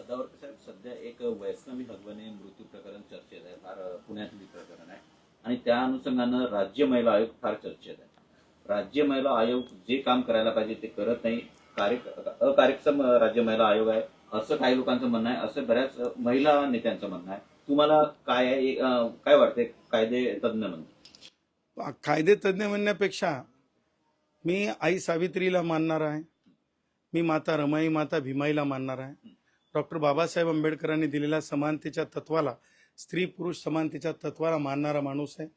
दावरकर साहेब, सध्या एक वैष्णवी हगवणे मृत्यू प्रकरण चर्चेत आहे. फार पुण्यातली प्रकरण आहे आणि त्या अनुषंगानं राज्य महिला आयोग फार चर्चेत आहे. राज्य महिला आयोग जे काम करायला पाहिजे ते करत नाही, अकार्यक्षम राज्य महिला आयोग आहे असं काही लोकांचं म्हणणं आहे, असं बऱ्याच महिला नेत्यांचं म्हणणं आहे. तुम्हाला काय आहे, काय वाटते कायदे तज्ञ म्हणून? कायदे तज्ञ म्हणण्यापेक्षा मी आई सावित्रीला मानणार आहे, मी माता रमाई माता भीमाईला मानणार आहे. डॉक्टर बाबासाहेब आंबेडकरांनी दिलेल्या समानतेच्या तत्वाला, स्त्री पुरुष समानतेच्या तत्वाला मानणारा माणूस आहे.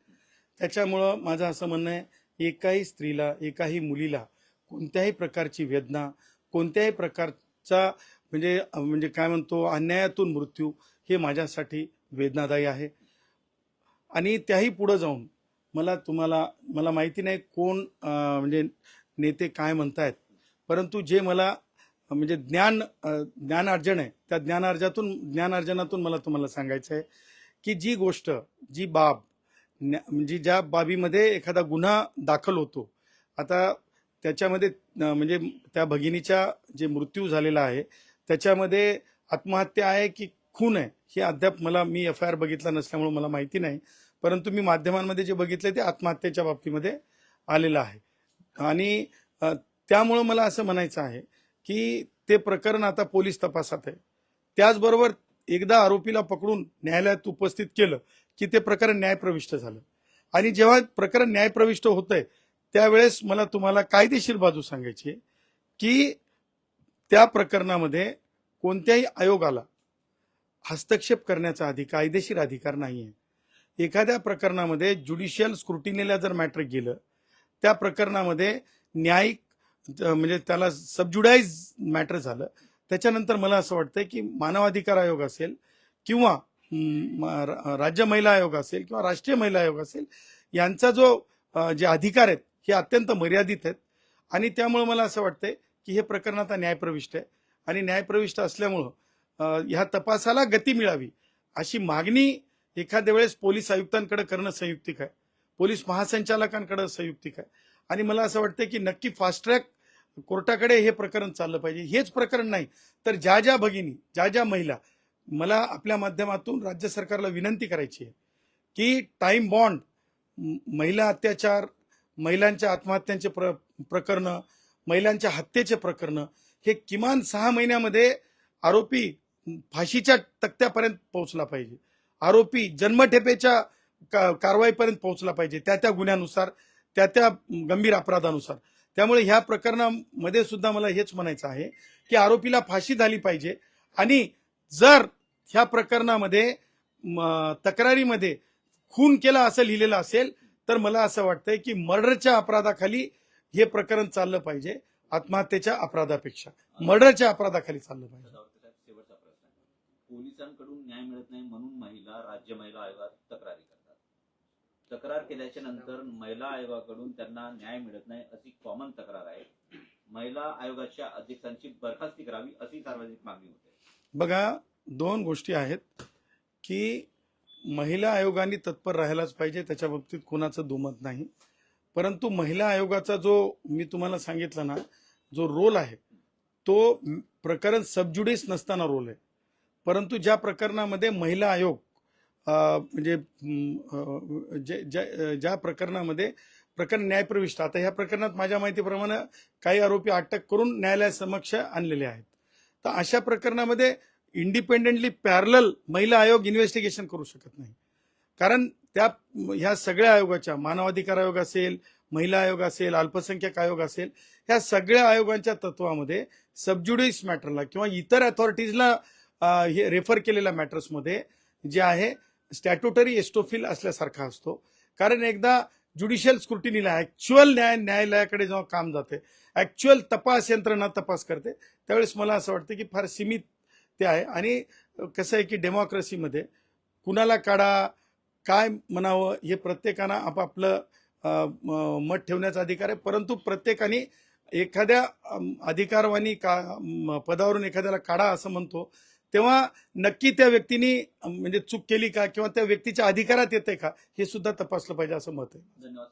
त्याच्यामुळं माझं असं म्हणणं आहे, एकाही स्त्रीला, एकाही मुलीला कोणत्याही प्रकारची वेदना, कोणत्याही प्रकारचा म्हणजे काय म्हणतो अन्यायातून मृत्यू हे माझ्यासाठी वेदनादायी आहे. आणि त्याही पुढं जाऊन मला माहिती नाही कोण म्हणजे नेते काय म्हणतायत, परंतु जे मला म्हणजे ज्ञानार्जन आहे, त्या ज्ञानार्जनातून मला तुम्हाला सांगायचं आहे की जी गोष्ट, जी बाब, म्हणजे ज्या बाबीमध्ये एखादा गुन्हा दाखल होतो, आता त्याच्यामध्ये म्हणजे त्या भगिनीचा जे मृत्यू झालेला आहे त्याच्यामध्ये आत्महत्या आहे की खून आहे हे अद्याप मी FIR बघितला नसल्यामुळे मला माहिती नाही, परंतु मी माध्यमांमध्ये जे बघितलं ते आत्महत्येच्या बाबतीमध्ये आलेलं आहे. आणि त्यामुळं मला असं म्हणायचं आहे की ते प्रकरण आता पोलीस तपासात आहे. त्याचबरोबर एकदा आरोपीला पकडून न्यायालयात उपस्थित केलं की ते प्रकरण न्यायप्रविष्ट झालं. आणि जेव्हा प्रकरण न्यायप्रविष्ट होतंय त्यावेळेस मला तुम्हाला कायदेशीर बाजू सांगायची आहे की त्या प्रकरणामध्ये कोणत्याही आयोगाला हस्तक्षेप करण्याचा कायदेशीर अधिकार नाही आहे. एखाद्या प्रकरणामध्ये ज्युडिशियल स्क्रुटिनीला जर मॅटर गेलं, त्या प्रकरणामध्ये न्यायिक म्हणजे त्याला सबज्युडाइज मॅटर झालं, त्याच्यानंतर मला असं वाटतं की मानवाधिकार आयोग असेल किंवा राज्य महिला आयोग असेल किंवा राष्ट्रीय महिला आयोग असेल, यांचा जे अधिकार आहेत हे अत्यंत मर्यादित आहेत. आणि त्यामुळे मला असं वाटतंय की हे प्रकरण आता न्यायप्रविष्ट आहे आणि न्यायप्रविष्ट असल्यामुळं ह्या तपासाला गती मिळावी अशी मागणी एखाद्या वेळेस पोलीस आयुक्तांकडे करणं संयुक्तिक आहे, पोलीस महासंचालकांकडे संयुक्तिक आहे. आणि मला असं वाटतं की नक्की फास्ट ट्रॅक कोर्टाकडे हे प्रकरण चाललं पाहिजे. हेच प्रकरण नाही तर ज्या भगिनी, ज्या महिला, मला आपल्या माध्यमातून राज्य सरकारला विनंती करायची आहे की टाइम बॉन्ड, महिला अत्याचार, महिलांच्या आत्महत्यांचे प्रकरणं, महिलांच्या हत्येचे प्रकरणं हे किमान 6 महिन्यामध्ये आरोपी फाशीच्या तक्त्यापर्यंत पोहोचला पाहिजे, आरोपी जन्मठेपेच्या कारवाईपर्यंत पोहोचला पाहिजे, त्या गुन्ह्यानुसार, त्या गंभीर अपराधानुसार. त्यामुळे ह्या प्रकरणामध्ये सुद्धा मला हेच म्हणायचं आहे की आरोपीला फाशी झाली पाहिजे. आणि जर ह्या प्रकरणामध्ये तक्रारीमध्ये खून केला असं लिहिलेलं असेल तर मला असं वाटतंय की मर्डरच्या अपराधाखाली हे प्रकरण चाललं पाहिजे, आत्महत्येच्या अपराधापेक्षा मर्डरच्या अपराधाखाली चाललं पाहिजे. शेवटचा प्रश्न आहे, पोलिसांकडून न्याय मिळत नाही म्हणून महिला राज्य महिला आयोगात तक्रारी करतात. तक्रार केल्याच्या नंतर महिला आयोगाकडून त्यांना न्याय मिळत नाही अशी कॉमन तक्रार आहे. महिला आयोगाच्या अध्यक्षांची बरखास्ती करावी अशी सार्वजनिक मागणी होते. बघा, 2 गोष्टी आहेत की महिला आयोगाने तत्पर राहायलाच पाहिजे, त्याच्या बाबतीत कोणाचं दुमत नाही. परंतु महिला आयोगाचा जो मी तुम्हाला सांगितलं ना, जो रोल आहे तो प्रकरण सबज्युडिस नसताना रोल आहे. परंतु ज्या प्रकरणामध्ये महिला आयोग म्हणजे ज्या प्रकरणामध्ये प्रकरण न्यायप्रविष्ट, आता ह्या प्रकरणात माझ्या माहितीप्रमाणे काही आरोपी अटक करून न्यायालयासमक्ष आणलेले आहेत, तर अशा प्रकरणामध्ये इंडिपेंडेंटली पॅरलल महिला आयोग इन्व्हेस्टिगेशन करू शकत नाही. कारण ह्या सगळ्या आयोगाच्या, मानवाधिकार आयोग असेल, महिला आयोग असेल, अल्पसंख्याक आयोग असेल, ह्या सगळ्या आयोगांच्या तत्वामध्ये सबज्युडिस मॅटरला किंवा इतर अथॉरिटीजला हे रेफर केलेल्या मॅटर्समध्ये जे आहे स्टॅट्युटरी एस्टोफिल असल्यासारखा असतो. कारण एकदा ज्युडिशियल स्क्रुटिनीला ऍक्च्युअल न्यायालयाकडे जेव्हा काम जाते, ऍक्च्युअल तपास यंत्रणा तपास करते, त्यावेळेस मला असं वाटतं की फार सीमित ते आहे. आणि कसं आहे की डेमोक्रेसीमध्ये कुणाला काढा, काय म्हणावं हे प्रत्येकानं आपापलं मत ठेवण्याचा अधिकार आहे. परंतु प्रत्येकाने एखाद्या अधिकारवानी पदावरून एखाद्याला काढा असं म्हणतो तेव्हा नक्की त्या व्यक्तीने म्हणजे चूक केली का किंवा त्या व्यक्तीच्या अधिकारात येते का हे सुद्धा तपासलं पाहिजे असं मत आहे. धन्यवाद.